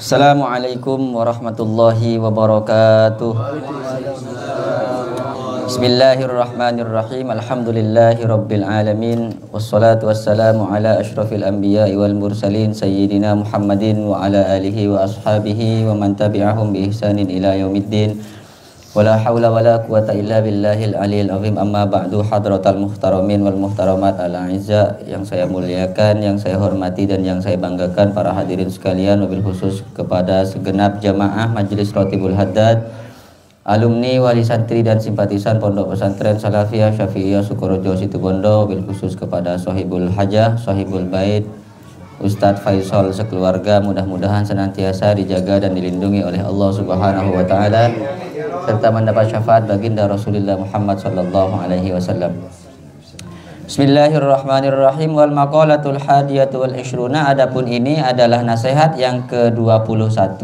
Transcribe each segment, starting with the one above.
Assalamualaikum warahmatullahi wabarakatuh. Bismillahirrahmanirrahim. Alhamdulillahi rabbil alamin. Wassalatu wassalamu ala ashrafil anbiya'i wal mursalin sayyidina Muhammadin wa ala alihi wa ashabihi wa man tabi'ahum bi ihsanin ila yaumiddin. Wala haula wala quwata illa billahil aliyil azim. Amma ba'du, hadratal muhtaramin wal muhtaramat al-a'izza, yang saya muliakan, yang saya hormati dan yang saya banggakan para hadirin sekalian, wabil khusus kepada segenap jamaah Majelis Rotibul Haddad, alumni, wali santri dan simpatisan Pondok Pesantren Salafiyah Syafi'iyah Sukorejo Situbondo, wabil khusus kepada Sohibul Hajah, Sohibul Bait, Ustadz Faisal sekeluarga, mudah-mudahan senantiasa dijaga dan dilindungi oleh Allah Subhanahu wa taala serta mendapat syafaat baginda Rasulullah Muhammad sallallahu alaihi wasallam. Bismillahirrahmanirrahim. Wal maqalatul hadiyatu wal ishruna. Adapun ini adalah nasihat yang ke-21.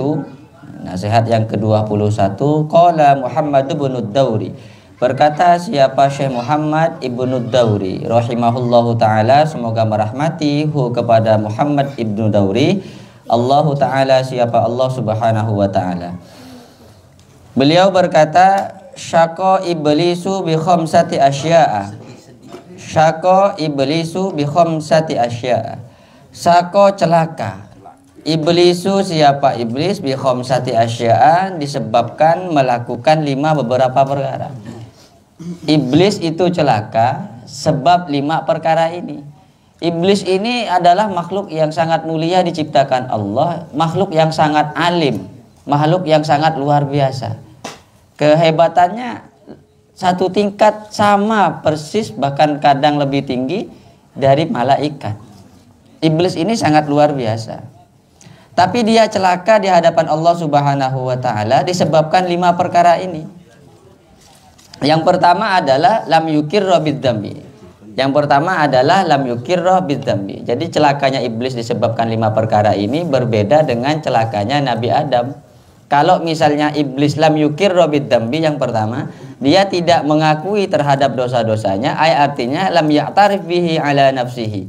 Nasihat yang ke-21. Qala Muhammad ibn ad-Dawri. Berkata siapa Syekh Muhammad ibn ad-Dawri rahimahullahu taala, semoga merahmati kepada Muhammad ibn Dawri. Allahu taala, siapa Allah Subhanahu wa taala. Beliau berkata, syaqqa iblisu bi khamsati asya'a. Syaqqa iblisu bi khamsati asya'a. Syaqqa celaka. Iblisu, siapa iblis, bi khamsati asya'a, disebabkan melakukan 5 beberapa perkara. Iblis itu celaka sebab 5 perkara ini. Iblis ini adalah makhluk yang sangat mulia diciptakan Allah, makhluk yang sangat alim, makhluk yang sangat luar biasa. Kehebatannya satu tingkat sama persis, bahkan kadang lebih tinggi dari malaikat. Iblis ini sangat luar biasa. Tapi dia celaka di hadapan Allah Subhanahu wa taala disebabkan 5 perkara ini. Yang pertama adalah lam yukirra bidzambi. Yang pertama adalah lam yukirra bidzambi. Jadi celakanya iblis disebabkan 5 perkara ini berbeda dengan celakanya Nabi Adam. Kalau misalnya iblis lam yukirra bidzambi, yang pertama, dia tidak mengakui terhadap dosa-dosanya, artinya lam ya'tarif bihi ala nafsihi.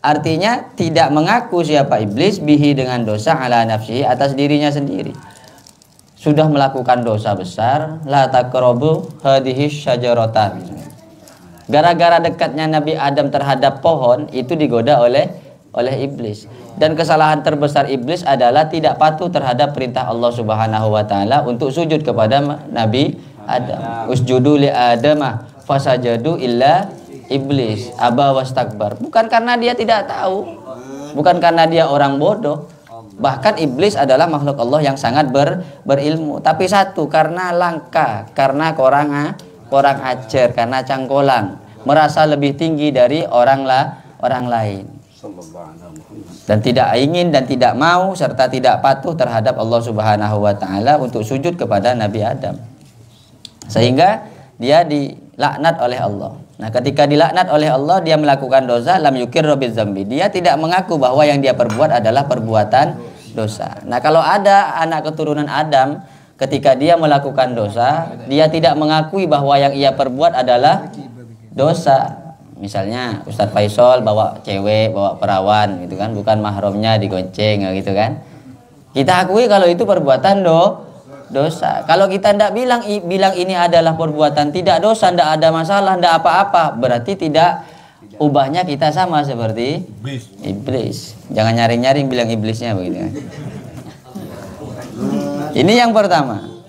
Artinya tidak mengaku siapa iblis bihi dengan dosa ala nafsihi, atas dirinya sendiri. Sudah melakukan dosa besar, la taqrabu hadhihi syajarata. Gara-gara dekatnya Nabi Adam terhadap pohon itu digoda oleh iblis. Dan kesalahan terbesar iblis adalah tidak patuh terhadap perintah Allah Subhanahu wa taala untuk sujud kepada Nabi Adam. Usjudu li Adamah fasajadu illa iblis aba wastakbar. Bukan karena dia tidak tahu, bukan karena dia orang bodoh. Bahkan iblis adalah makhluk Allah yang sangat berilmu. Tapi satu, karena langka, karena kurang ajar, karena cangkolang, merasa lebih tinggi dari orang lain. Dan tidak ingin dan tidak mau serta tidak patuh terhadap Allah Subhanahu wa taala untuk sujud kepada Nabi Adam. Sehingga dia dilaknat oleh Allah. Nah, ketika dilaknat oleh Allah, dia melakukan dosa, lam yukirra bidzambi. Dia tidak mengaku bahwa yang dia perbuat adalah perbuatan dosa. Nah, kalau ada anak keturunan Adam, ketika dia melakukan dosa, dia tidak mengakui bahwa yang ia perbuat adalah dosa. Misalnya Ustadz Faisal bawa cewek, bawa perawan gitu kan, bukan mahramnya, digonceng gitu kan. Kita akui kalau itu perbuatan dosa. Kalau kita tidak bilang ini adalah perbuatan tidak dosa, tidak ada masalah, tidak apa-apa, berarti tidak ubahnya kita sama seperti iblis. Jangan nyaring-nyaring bilang iblisnya begitu kan. Ini yang pertama.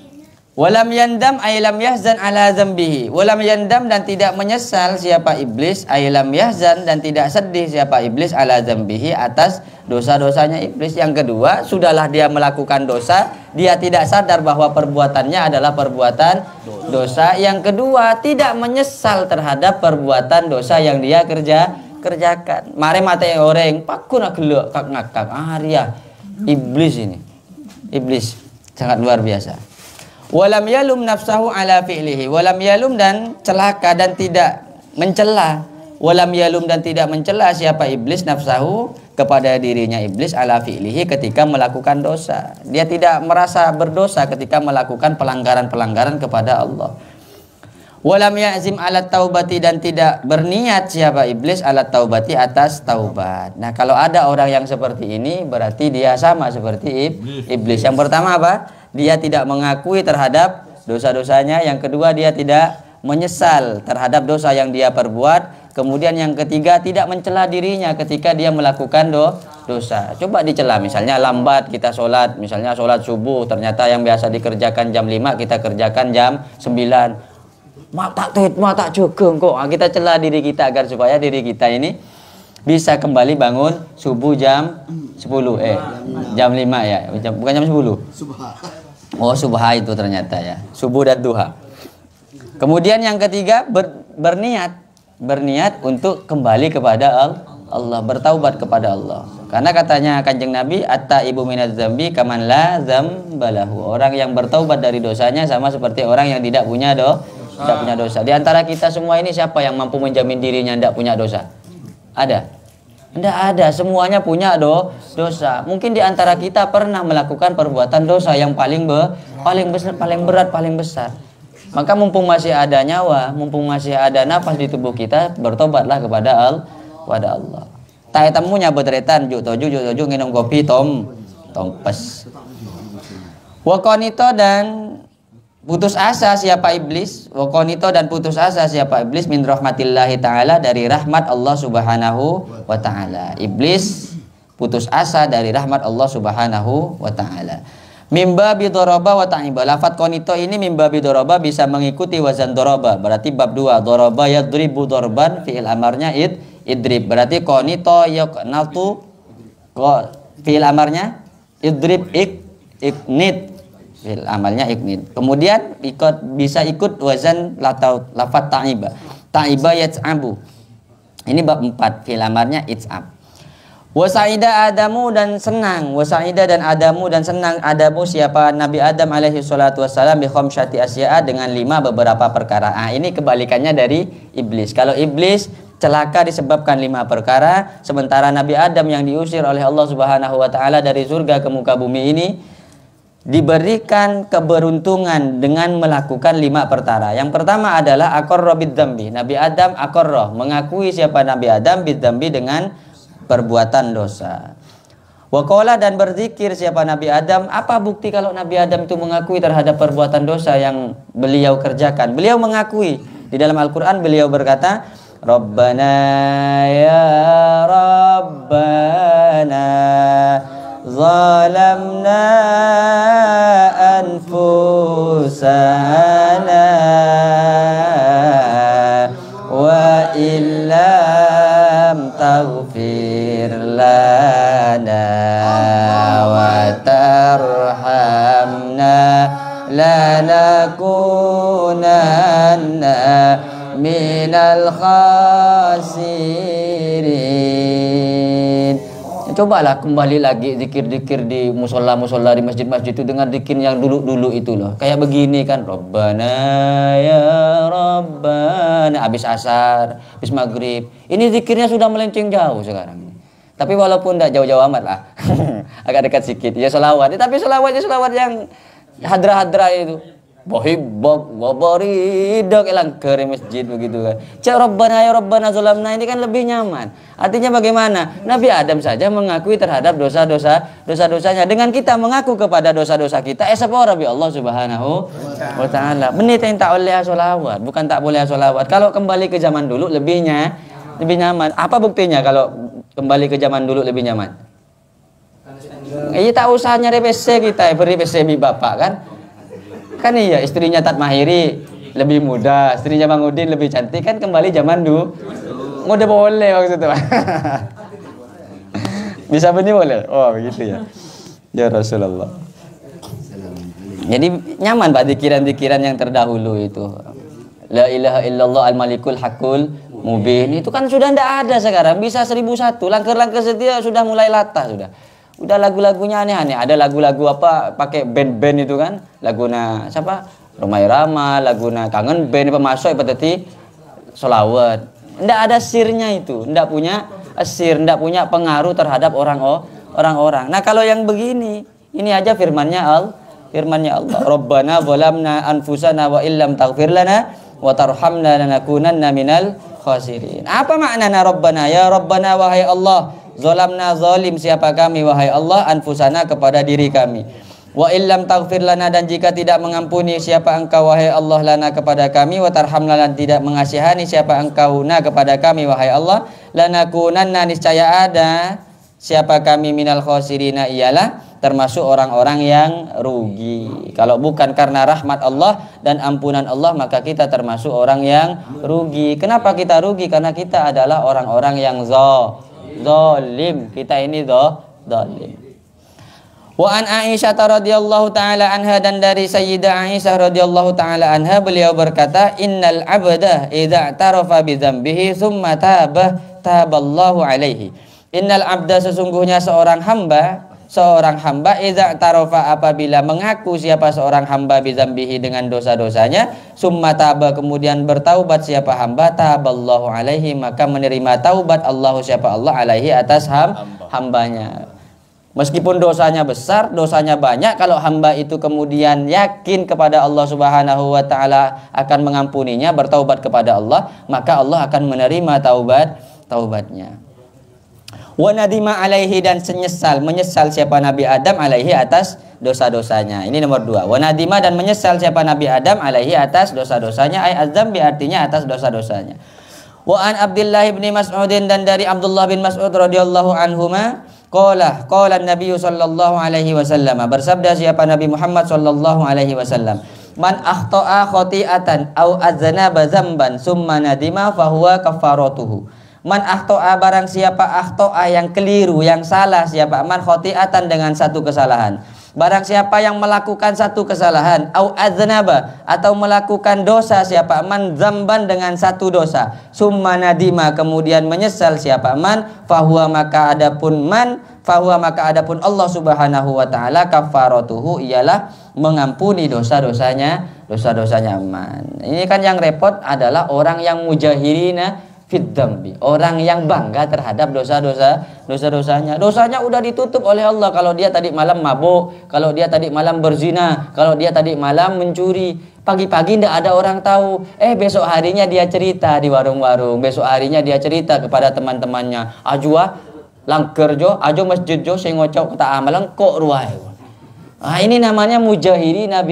Walam yandam ay lam yahzan ala dzambihi. Walam yandam, dan tidak menyesal siapa iblis, ay lam yahzan, dan tidak sedih siapa iblis ala dzambihi, atas dosa-dosanya iblis. Yang kedua, sudahlah dia melakukan dosa, dia tidak sadar bahwa perbuatannya adalah perbuatan dosa. Yang kedua, tidak menyesal terhadap perbuatan dosa yang dia kerjakan. Mare mate orang pakuna gelek kak ngakak. Ria iblis ini. Iblis sangat luar biasa. Walam yalum nafsahu ala fi'lihi. Walam yalum, dan celaka dan tidak mencela. Walam yalum, dan tidak mencela siapa iblis nafsahu, kepada dirinya iblis, ala fi'lihi, ketika melakukan dosa. Dia tidak merasa berdosa ketika melakukan pelanggaran-pelanggaran kepada Allah. Walam ya'zim alat taubati, dan tidak berniat siapa iblis alat taubati atas taubat. Nah, kalau ada orang yang seperti ini berarti dia sama seperti iblis. Yang pertama apa? Dia tidak mengakui terhadap dosa-dosanya. Yang kedua, dia tidak menyesal terhadap dosa yang dia perbuat. Kemudian yang ketiga, tidak mencela dirinya ketika dia melakukan dosa. Coba dicela, misalnya lambat kita sholat, misalnya sholat subuh, ternyata yang biasa dikerjakan jam 5 kita kerjakan jam 9. Mak tak juga kok. Kita celah diri kita agar supaya diri kita ini bisa kembali bangun subuh jam 10 jam 5 ya. Bukan jam 10. Subha. Oh, subha itu ternyata ya. Subuh dan duha. Kemudian yang ketiga, berniat untuk kembali kepada Allah, bertaubat kepada Allah. Karena katanya Kanjeng Nabi, at-taibu minadz dzambi kaman la dzambalahu. Orang yang bertaubat dari dosanya sama seperti orang yang tidak punya dosa. Di antara kita semua ini siapa yang mampu menjamin dirinya tidak punya dosa? Ada? Tidak ada. Semuanya punya dosa. Mungkin di antara kita pernah melakukan perbuatan dosa yang paling berat, paling besar. Maka mumpung masih ada nyawa, mumpung masih ada nafas di tubuh kita, bertobatlah kepada Allah. Tai temunya betretan juk toju nginum kopi tompes. Wakonito dan putus asa siapa iblis, wakonito dan putus asa siapa iblis min rahmatillahi ta'ala, dari rahmat Allah subhanahu wa ta'ala. Iblis putus asa dari rahmat Allah subhanahu wa ta'ala. Mimba bidoroba wa ta'iba. Lafat konito ini mimba bidoroba bisa mengikuti wazan doroba, berarti bab 2. Doroba yadribu dorban, fi'il amarnya idrib, berarti konito yaqnatu, fi'il amarnya idrib iknit, fi'il amalnya iknit. Kemudian bisa ikut wazan lafat ta'iba. Ta'iba yat'abu. Ini bab 4, fi'il amarnya it'ab. Wasa'ida Adamu dan senang, wasa'ida dan Adamu dan senang. Adamu siapa? Nabi Adam alaihi salatu wassalam bi khamsyati asya'a, dengan 5 beberapa perkara. Ini kebalikannya dari iblis. Kalau iblis celaka disebabkan 5 perkara, sementara Nabi Adam yang diusir oleh Allah Subhanahu wa taala dari surga ke muka bumi ini diberikan keberuntungan dengan melakukan 5 perkara. Yang pertama adalah aqarra bidzambi. Nabi Adam aqarra, mengakui siapa Nabi Adam bidzambi, dengan perbuatan dosa. Waqala, dan berzikir siapa Nabi Adam. Apa bukti kalau Nabi Adam itu mengakui terhadap perbuatan dosa yang beliau kerjakan? Beliau mengakui. Di dalam Al-Quran beliau berkata, Rabbana ya Rabbana zalamna anfusana wa illam taghfir lana wa tarhamna lanakunanna minal khasirin. Cobalah kembali lagi zikir-zikir di musola-musola, di masjid-masjid itu, dengan zikir yang dulu-dulu itu loh. Kayak begini kan, Rabbana ya Rabbana, habis asar, habis maghrib. Ini zikirnya sudah melenceng jauh sekarang. Tapi walaupun tidak jauh-jauh amat lah, agak dekat sedikit. Ya selawat, tapi selawat yang hadra-hadra itu. Bohibok, wabaridak, elang kere masjid begitu kan. Cak Rabbana ya Rabbana zalamna ini kan lebih nyaman. Artinya bagaimana? Nabi Adam saja mengakui terhadap dosa-dosanya. Dengan kita mengaku kepada dosa-dosa kita, sepora bi Allah Subhanahu wa taala. Menit yang tak boleh sholawat, bukan tak boleh sholawat. Kalau kembali ke zaman dulu lebih nyaman. Apa buktinya kalau kembali ke zaman dulu lebih nyaman? Tak usah nyari PC kita, beri PC bi bapak kan. Kan iya, istrinya Tat Mahiri lebih muda, istrinya Bang Udin lebih cantik, kan kembali zaman dulu. Udah boleh waktu itu. Bisa benih boleh? Oh begitu ya. Ya Rasulullah. Jadi nyaman Pak dikiran-dikiran yang terdahulu itu. La ilaha illallah al-malikul hakul mubin. Itu kan sudah tidak ada sekarang. Bisa 1001. Langkah-langkah setia sudah mulai latah sudah. Udah lagu-lagunya aneh-aneh. Ada lagu-lagu apa pakai band-band itu kan, laguna siapa, Romai Rama, laguna Kangen Band, pemasuk peteti solawat. Ndak ada sirnya itu, ndak punya sir, ndak punya pengaruh terhadap orang-orang. Nah kalau yang begini, ini aja firmannya Allah. Rabbana zalamna anfusana wa illam taghfir lana wa tarhamna lanakunanna minal khasirin. Apa maknanya Rabbana? Ya Rabbana, wahai Allah, zalamna, zalim siapa kami wahai Allah, anfusana kepada diri kami. Wa illam taghfir lana, dan jika tidak mengampuni siapa engkau wahai Allah lana kepada kami, wa tarhamna, dan tidak mengasihani siapa engkau na kepada kami wahai Allah, lanakunanna, niscaya ada siapa kami minal khasirina, ialah termasuk orang-orang yang rugi. Kalau bukan karena rahmat Allah dan ampunan Allah, maka kita termasuk orang yang rugi. Kenapa kita rugi? Karena kita adalah orang-orang yang zalim. Kita ini zalim. Wa an Aisyah radhiyallahu taala anha, dan dari Sayyidah Aisyah radhiyallahu taala anha, beliau berkata, innal abda idza tarafa bi dzambihi tsumma taballahu alaihi. Innal abda, sesungguhnya seorang hamba idza tarafa, apabila mengaku siapa seorang hamba bi dzambihi dengan dosa-dosanya, summa taba, kemudian bertaubat siapa hamba, taballahu alaihi, maka menerima taubat Allah siapa Allah alaihi atas hambanya. Meskipun dosanya besar, dosanya banyak, kalau hamba itu kemudian yakin kepada Allah Subhanahu wa taala akan mengampuninya, bertaubat kepada Allah, maka Allah akan menerima taubatnya. Wa nadima alaihi, dan menyesal siapa Nabi Adam alaihi atas dosa-dosanya. Ini nomor 2. Wa nadima, dan menyesal siapa Nabi Adam alaihi atas dosa-dosanya, ai azam, artinya atas dosa-dosanya. Wa an Abdullah bin Mas'udin, dan dari Abdullah bin Mas'ud radhiyallahu anhuma, qala Nabi sallallahu alaihi wasallam, bersabda siapa Nabi Muhammad sallallahu alaihi wasallam, man akhta'a khati'atan au aznaba dzamban summa nadima fahuwa kafaratuhu. Man akhta'a, barang siapa akhta'a yang keliru, yang salah siapa, man khati'atan dengan satu kesalahan, barang siapa yang melakukan satu kesalahan, au aznaba, atau melakukan dosa siapa, man dzamban dengan satu dosa, summa nadima, kemudian menyesal siapa, man fahuwa, maka adapun Allah Subhanahu wa taala kafaratuhu, ialah mengampuni dosa-dosanya man. Ini kan yang repot adalah orang yang mujahirina fid dzambi, orang yang bangga terhadap dosa-dosanya. Dosanya udah ditutup oleh Allah. Kalau dia tadi malam mabuk, kalau dia tadi malam berzina, kalau dia tadi malam mencuri, pagi-pagi ndak ada orang tahu. Besok harinya dia cerita di warung-warung, besok harinya dia cerita kepada teman-temannya, ajwa langker jo, ajo masjid jo, saya ngocok tak amalan kok ruai. Ini namanya mujahirina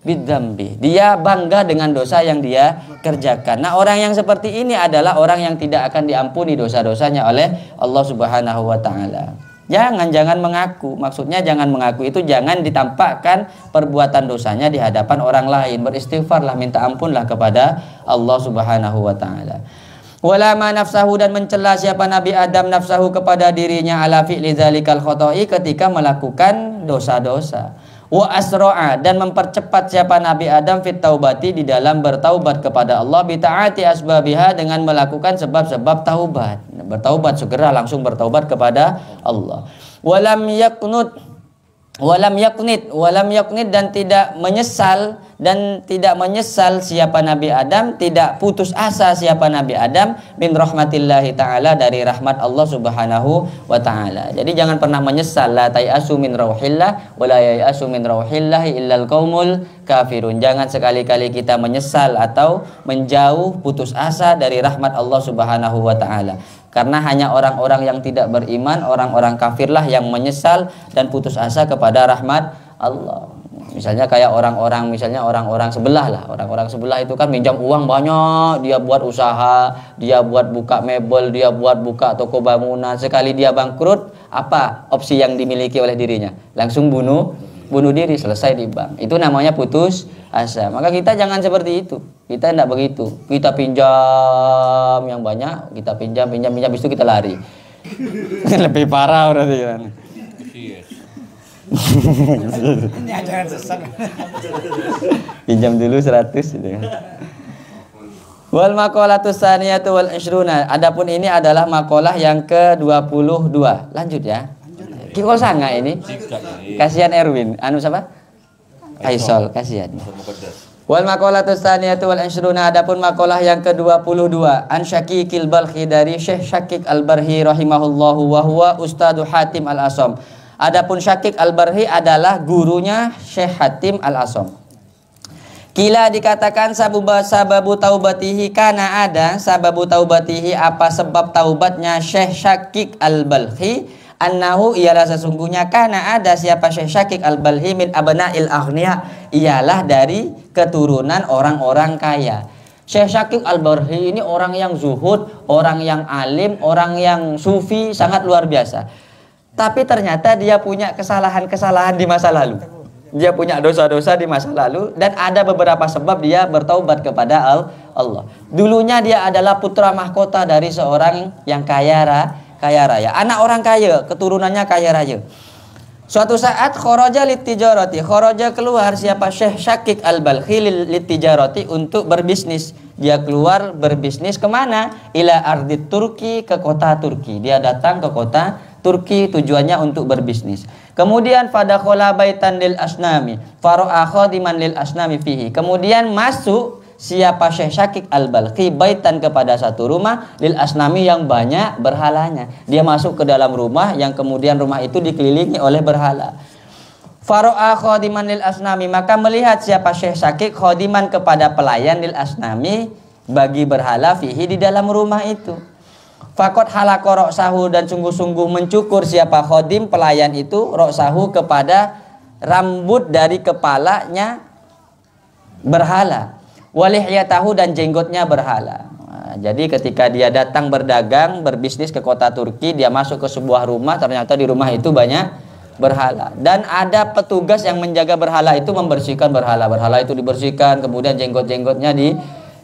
bidzambi. Dia bangga dengan dosa yang dia kerjakan. Nah, orang yang seperti ini adalah orang yang tidak akan diampuni dosa-dosanya oleh Allah Subhanahu wa taala. Jangan mengaku. Maksudnya jangan mengaku itu jangan ditampakkan perbuatan dosanya di hadapan orang lain. Beristighfarlah, minta ampunlah kepada Allah Subhanahu wa taala. Walama nafsahu, dan mencela siapa Nabi Adam nafsahu kepada dirinya, ala fi'li dzalikal khoto'i, ketika melakukan dosa-dosa. Wa asra'a, dan mempercepat siapa Nabi Adam fit taubati, di dalam bertaubat kepada Allah, bi ta'ati asbabiha, dengan melakukan sebab-sebab taubat. Bertaubat segera, langsung bertaubat kepada Allah. Walam yaknit, dan tidak menyesal siapa Nabi Adam, tidak putus asa siapa Nabi Adam min rahmatillahi ta'ala, dari rahmat Allah Subhanahu wa ta'ala. Jadi jangan pernah menyesal. La tayasu min rauhillah wa la yayasu min rauhillahi illal qaumul kafirun. Jangan sekali-kali kita menyesal atau menjauh, putus asa dari rahmat Allah Subhanahu wa ta'ala. Karena hanya orang-orang yang tidak beriman, orang-orang kafirlah yang menyesal dan putus asa kepada rahmat Allah. Misalnya kayak orang-orang sebelah lah. Orang-orang sebelah itu kan minjam uang banyak, dia buat usaha, dia buat buka mebel, dia buat buka toko bangunan. Sekali dia bangkrut, apa opsi yang dimiliki oleh dirinya? Langsung bunuh diri, selesai di bank. Itu namanya putus asa. Maka kita jangan seperti itu. Kita tidak begitu. Kita pinjam yang banyak, kita pinjam, habis itu kita lari. Lebih parah berarti kan. Ini ajaran sesat. Pinjam dulu 100 gitu. Wal maqalatus tsaniyatu wal 20. Adapun ini adalah makalah yang ke-22. Lanjut ya. Kiko sanga ini. Kasihan Erwin. Anu siapa? Faisal, kasihan. Wal maqalatus tsaniyatu wal 20. Adapun makalah yang ke-22. An Syakikil Balkhi, dari Syekh Syakik Al-Barhi rahimahullahu wa huwa Ustadu Hatim Al-Asam. Adapun Syakik Al-Barhi adalah gurunya Syekh Hatim Al-Asam. Kila dikatakan sababu taubatihi, karena ada sababu taubatihi, apa sebab taubatnya Syekh Syakik Al-Balkhi, annahu ialah sesungguhnya, karena ada siapa Syekh Syakik Al-Balkhi min abna'il aghniya, ialah dari keturunan orang-orang kaya. Syekh Syakik Al-Balkhi ini orang yang zuhud, orang yang alim, orang yang sufi, sangat luar biasa. Tapi ternyata dia punya kesalahan-kesalahan di masa lalu. Dia punya dosa-dosa di masa lalu, dan ada beberapa sebab dia bertaubat kepada Allah. Dulunya dia adalah putra mahkota dari seorang yang kaya raya, anak orang kaya, keturunannya kaya raya. Suatu saat kharaja litijarati, kharaja keluar siapa Syekh Syakik Al-Balkhi litijarati, untuk berbisnis. Dia keluar berbisnis kemana? Ila ardit Turki, ke kota Turki. Dia datang ke kota Turki tujuannya untuk berbisnis. Kemudian fadakhala baitan lil asnami fara'a khadiman lil asnami fihi. Kemudian masuk siapa Syekh Syakik Al-Balkhi baitan, kepada satu rumah lil asnami yang banyak berhalanya. Dia masuk ke dalam rumah yang kemudian rumah itu dikelilingi oleh berhala. Fara'a khadiman lil asnami, maka melihat siapa Syekh Syakik khadiman, kepada pelayan lil asnami, bagi berhala, fihi, di dalam rumah itu. Fakot halako roksahu, dan sungguh-sungguh mencukur siapa khodim, pelayan itu, roksahu, kepada rambut dari kepalanya berhala, walihyatahu, dan jenggotnya berhala. Nah, jadi ketika dia datang berdagang, berbisnis ke kota Turki, dia masuk ke sebuah rumah, ternyata di rumah itu banyak berhala, dan ada petugas yang menjaga berhala itu, membersihkan berhala itu dibersihkan, kemudian jenggot-jenggotnya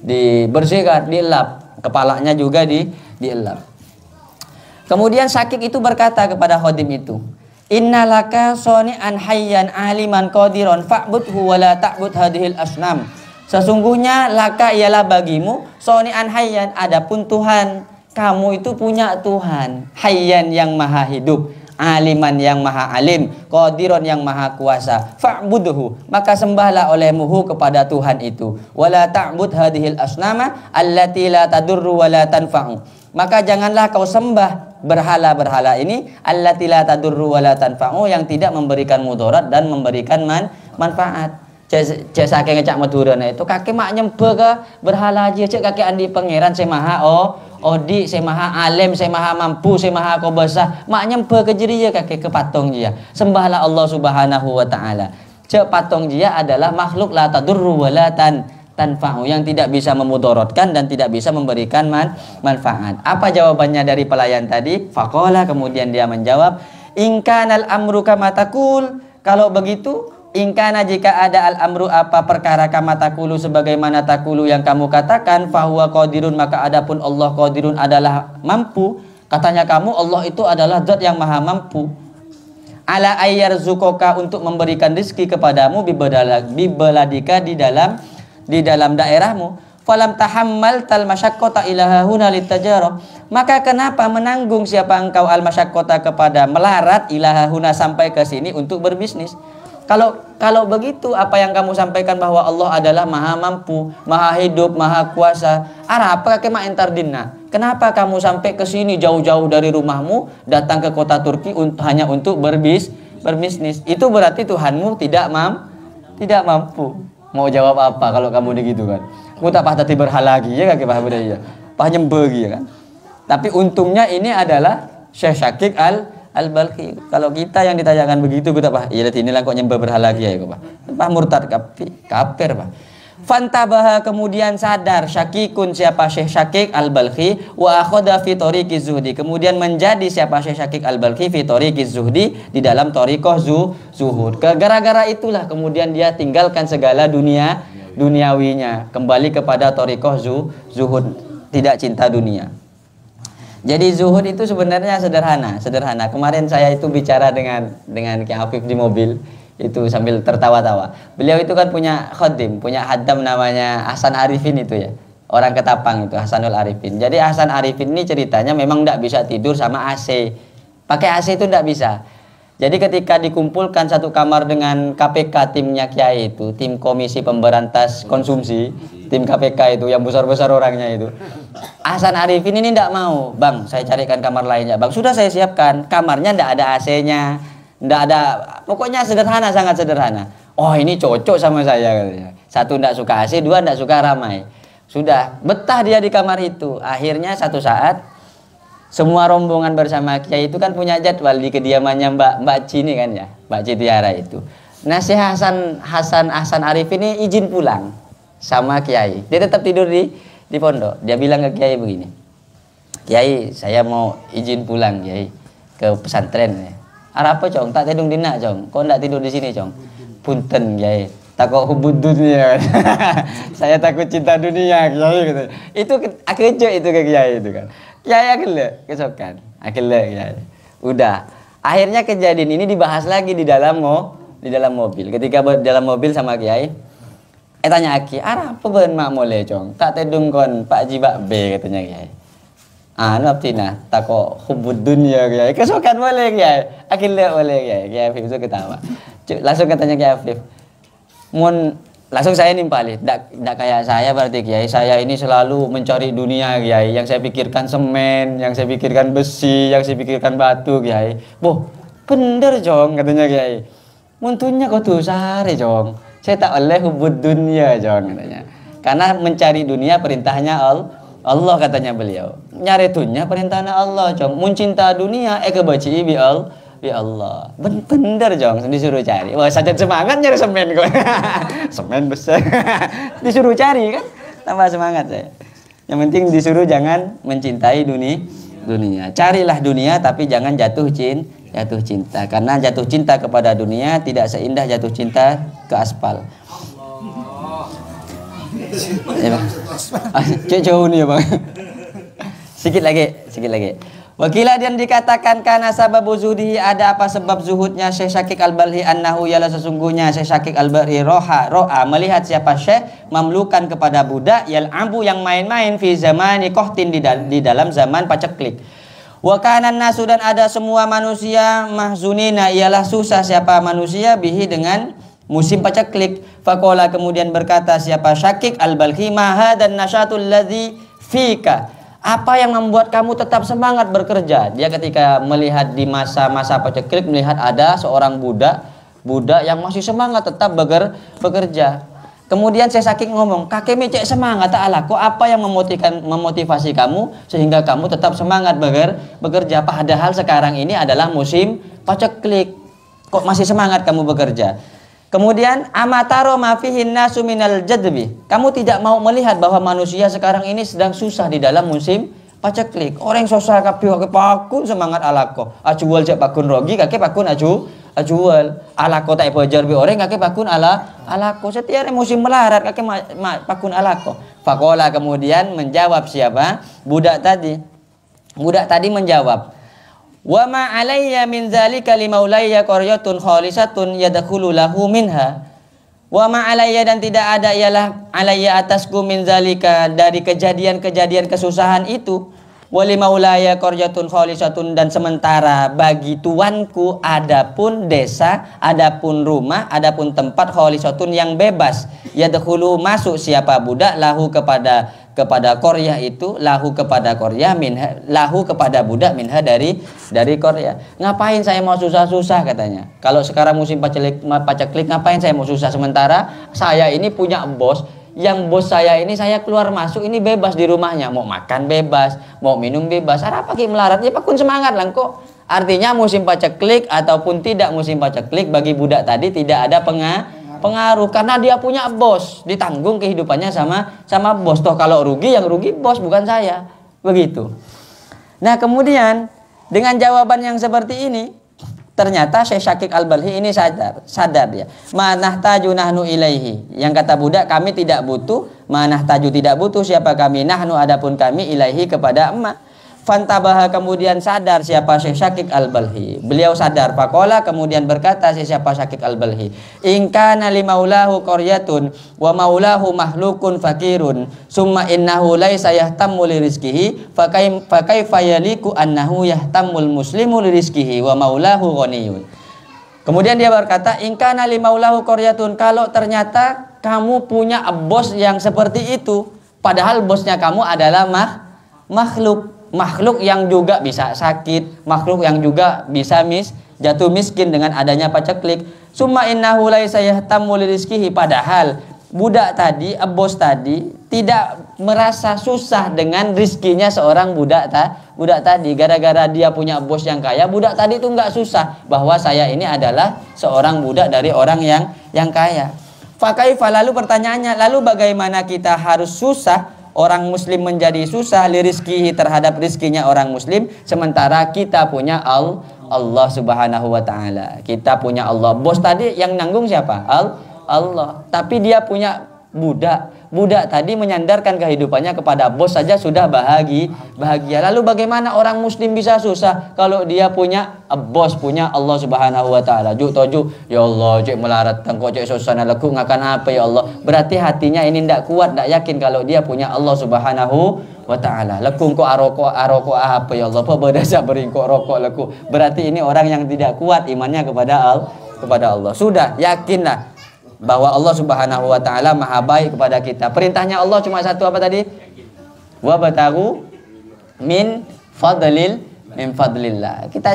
dibersihkan, dielap, kepalanya juga dielap. Kemudian Syakik itu berkata kepada khodim itu, innalaka soni'an hayyan aliman qadiron fa'budhu wa la ta'bud hadhil asnam. Sesungguhnya laka ialah bagimu, soni'an hayyan, adapun Tuhan, kamu itu punya Tuhan, hayyan yang maha hidup, aliman yang maha alim, qadiron yang maha kuasa, fa'budhu, maka sembahlah olehmu kepada Tuhan itu, wala ta'bud hadhil asnama allati la tadurru wa la tanfa'u, maka janganlah kau sembah berhala-berhala ini, allati la tadurru wa la tanfa'u, yang tidak memberikan mudarat dan memberikan manfaat. Cek saking ngecak Madura itu kakek mak nyembah ke berhala aja, cek kakek andi pangeran saya maha odi, saya maha alim, saya maha mampu, saya maha kobasa, mak nyembah ke jeriya kakek ke patung dia. Sembahlah Allah Subhanahu wa taala. Cek patung dia adalah makhluk la tadurru wa la tanfa'u, yang tidak bisa memudaratkan dan tidak bisa memberikan manfaat. Apa jawabannya dari pelayan tadi? Faqala, kemudian dia menjawab, in kanal amru kama taqul, kalau begitu, ingkana, jika ada al-amru, apa perkara, kama takulu, sebagaimana takulu yang kamu katakan, fahuwa qadirun, maka adapun Allah qadirun adalah mampu. Katanya kamu Allah itu adalah zat yang maha mampu. Ala ayyar zukoka, untuk memberikan rizki kepadamu, bibeladika, di dalam daerahmu. Falam tahammal tal masyaqqata ilahahuna litajarah, maka kenapa menanggung siapa engkau al masyaqqata, kepada melarat, ilahahuna, sampai ke sini untuk berbisnis. Kalau begitu, apa yang kamu sampaikan bahwa Allah adalah maha mampu, maha hidup, maha kuasa, apa kema entar dinna? Kenapa kamu sampai ke sini jauh-jauh dari rumahmu, datang ke kota Turki hanya untuk berbisnis? Itu berarti Tuhanmu tidak mampu. Mau jawab apa kalau kamu begitu kan? Aku tak pasti berhala lagi ya, kakek paham budaya, paham nyembagi ya kan? Tapi untungnya ini adalah Syekh Syakik Al-Balkhi. Kalau kita yang ditanyakan begitu, kita pak, iya inilah kok nyembah berhala lagi ya, pak murtad, kafir pak. Fantabaha, kemudian sadar Syakikun, siapa Syekh Syakik Al-Balkhi, wa akhadha fi tariqiz zuhdi, kemudian menjadi siapa Syekh Syakik Al-Balkhi fi tariqiz zuhdi, di dalam thariqah zuhud. Gara-gara itulah kemudian dia tinggalkan segala duniawinya, kembali kepada thariqah zuhud, tidak cinta dunia. Jadi zuhud itu sebenarnya sederhana. Kemarin saya itu bicara dengan Ki Afif di mobil itu sambil tertawa-tawa. Beliau itu kan punya khadim, punya haddam namanya Hasan Arifin itu ya. Orang Ketapang itu, Hasanul Arifin. Jadi Hasan Arifin ini ceritanya memang tidak bisa tidur sama AC. Pakai AC itu tidak bisa. Jadi ketika dikumpulkan satu kamar dengan KPK, timnya Kiai itu, tim Komisi Pemberantas Konsumsi, tim KPK itu yang besar-besar orangnya itu, Hasan Arifin ini tidak mau, bang saya carikan kamar lainnya, bang sudah saya siapkan, kamarnya tidak ada AC-nya, tidak ada, pokoknya sederhana, sangat sederhana. Oh ini cocok sama saya katanya. Satu tidak suka AC, dua tidak suka ramai. Sudah betah dia di kamar itu. Akhirnya satu saat semua rombongan bersama Kiai itu kan punya jadwal di kediamannya Mbak Ci ini kan ya, Mbak Ci Tiara itu. Nah si Hasan Arif ini izin pulang sama Kiai. Dia tetap tidur di pondok. Dia bilang ke Kiai begini, Kiai saya mau izin pulang Kiai ke pesantren ya. Apa cong? Tak tidur di nak cong. Kau tidak tidur di sini cong? Punten Kiai. Takut hubud dunia. Saya takut cinta dunia Kiai gitu. Itu akejo itu ke Kiai itu kan. Kiai akhirnya kesokan. Akhirnya Kiai. Udah. Akhirnya kejadian ini dibahas lagi di dalam mobil. Ketika dalam mobil sama Kiai, tanya Aki, apa ben mak mole cong? Tak tedung kon Pak Jibak B katanya Kiai. Anu aptina takut hubud dunia Kiai. Kesokan boleh Kiai. Akhirnya boleh Kiai. Kiai Afif itu ketawa. Langsung katanya Kiai Afif, langsung saya nimpalin, tidak kayak saya berarti Kiai. Saya ini selalu mencari dunia Kiai. Yang saya pikirkan semen, yang saya pikirkan besi, yang saya pikirkan batu Kiai. Boh, bener Jong katanya Kiai. Muntunya kau tuh sehari Jong. Saya tak oleh hubud dunia Jong katanya. Karena mencari dunia perintahnya Allah katanya beliau. Nyari dunia perintahnya Allah Jong. Mencinta dunia kebaci bi Allah. Bener Jong, disuruh cari. Wah, saja semangat nyari semen kok. Semen besar. Disuruh cari kan, tambah semangat saya. Yang penting disuruh jangan mencintai dunia. Carilah dunia tapi jangan jatuh cinta. Karena jatuh cinta kepada dunia tidak seindah jatuh cinta ke aspal. Ya, Bang. Jauh nih ya, Bang. Sikit lagi. Wakilah dan dikatakan karena sababu zuhdihi, ada apa sebab zuhudnya Syekh Syakik Al-Balhi, annahu ialah sesungguhnya Syekh Syakik Al-Balhi ro'a melihat siapa Syekh mamlukan kepada budak yal'abu yang main-main fi zamani kohtin di dalam zaman paceklik. Wa kana nasu dan ada semua manusia mahzunina ialah susah siapa manusia bihi dengan musim paceklik. Faqala kemudian berkata siapa Syakik Al-Balhi, ma hadan nasyatul ladzi fika, apa yang membuat kamu tetap semangat bekerja? Dia ketika melihat di masa-masa paceklik melihat ada seorang budak yang masih semangat tetap bekerja. Kemudian saya saking ngomong, kakek mecek semangat ta'ala, kok apa yang memotivasi kamu sehingga kamu tetap semangat bekerja padahal sekarang ini adalah musim paceklik. Kok masih semangat kamu bekerja? Kemudian amataro mafihin nasu minal jadbi. Kamu tidak mau melihat bahwa manusia sekarang ini sedang susah di dalam musim paceklik. Orang susah kabeh pakun semangat alako. Ajual cek pakun rogi kakek pakun ajual. Alako tak bajar bi orang kakek pakun alako. Setiap musim melarat kakek pakun alako. Fakola kemudian menjawab siapa? Budak tadi menjawab, wa ma alayya min zalika limaulayya qaryatun khalisatun yadkhulu lahu minha. Wa ma alayya dan tidak ada ialah alayya atasku min zalika dari kejadian-kejadian kesusahan itu. Wa limaulaya qaryatun khalisatun dan sementara bagi tuanku adapun desa, adapun rumah, adapun tempat khalisatun yang bebas. Yadkhulu masuk siapa budak lahu kepada Korea itu, lahu kepada Korea minha, lahu kepada budak minha dari Korea. Ngapain saya mau susah-susah katanya? Kalau sekarang musim paceklik ngapain saya mau susah, sementara saya ini punya bos, yang bos saya ini saya keluar masuk ini bebas di rumahnya, mau makan bebas, mau minum bebas. Apa ki melarat? Ya pakun semangat lah kok. Artinya musim paceklik ataupun tidak musim paceklik bagi budak tadi tidak ada pengaruh karena dia punya bos, ditanggung kehidupannya sama bos. Toh kalau rugi yang rugi bos bukan saya, begitu. Nah kemudian dengan jawaban yang seperti ini ternyata Syekh Syakik Al-Balhi ini sadar dia. Manah taju nahnu ilaihi, yang kata budak kami tidak butuh, manah taju tidak butuh siapa kami, nahnu adapun kami ilaihi kepada emak. Fantabaha kemudian sadar siapa Syekh Syakik Al-Balhi. Beliau sadar. Faqala kemudian berkata siapa Syakik Al-Balhi, in kana limaulahu qaryatun wa maulahu mahlukun fakirun summa innahu laisa yahtammu lirizqihi fakaifa yaliku annahu yahtammul muslimu lirizqihi wa maulahu ghaniyun. Kemudian dia berkata, in kana limaulahu qaryatun, kalau ternyata kamu punya bos yang seperti itu padahal bosnya kamu adalah makhluk yang juga bisa sakit, makhluk yang juga bisa jatuh miskin dengan adanya paceklik. Summa innahu laisa yahtammu lirizqihi, padahal budak tadi, bos tadi tidak merasa susah dengan rizkinya seorang budak tadi. Gara-gara dia punya bos yang kaya, budak tadi itu nggak susah bahwa saya ini adalah seorang budak dari orang yang kaya. Fakaifa, lalu pertanyaannya, lalu bagaimana kita harus susah? Orang muslim menjadi susah lirizkihi terhadap rizkinya orang muslim, sementara kita punya Allah subhanahu wa ta'ala. Kita punya Allah. Bos tadi yang nanggung siapa? Allah. Tapi dia punya budak tadi menyandarkan kehidupannya kepada bos saja sudah bahagia. Lalu bagaimana orang muslim bisa susah kalau dia punya bos, punya Allah subhanahu wa ta'ala? Juk toju, ya Allah, cek melarat tengkok, cek susah laku ngakan apa ya Allah. Berarti hatinya ini tidak kuat, tidak yakin kalau dia punya Allah subhanahu wa ta'ala. Lekung kok aroko apa ya Allah, apa berdasar beringkok rokok leku. Berarti ini orang yang tidak kuat imannya kepada Allah. Sudah yakinlah bahwa Allah subhanahu wa ta'ala maha baik kepada kita. Perintahnya Allah cuma satu, apa tadi? Wa batagu min fadlillah. Kita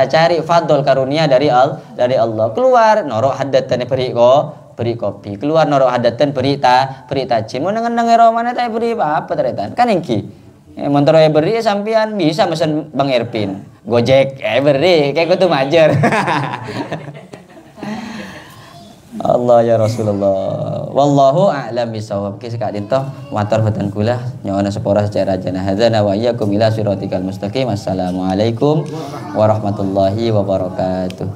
cari fadl karunia dari Allah. Keluar norok hadatan beri kopi, keluar norok hadatan beri tajim. Mau nengen mana tay beri apa teretan? Kan engki. Montoro beri sampean bisa mesen Bang Erpin. Gojek beri kayak gitu majer. Allah ya Rasulullah. Wallahu a'lam bishawab. Ki sekak dintoh matur boten kula nyawana sepora secara jana hadzana wa iyyakum ila siratikal mustaqim. Assalamualaikum warahmatullahi wabarakatuh.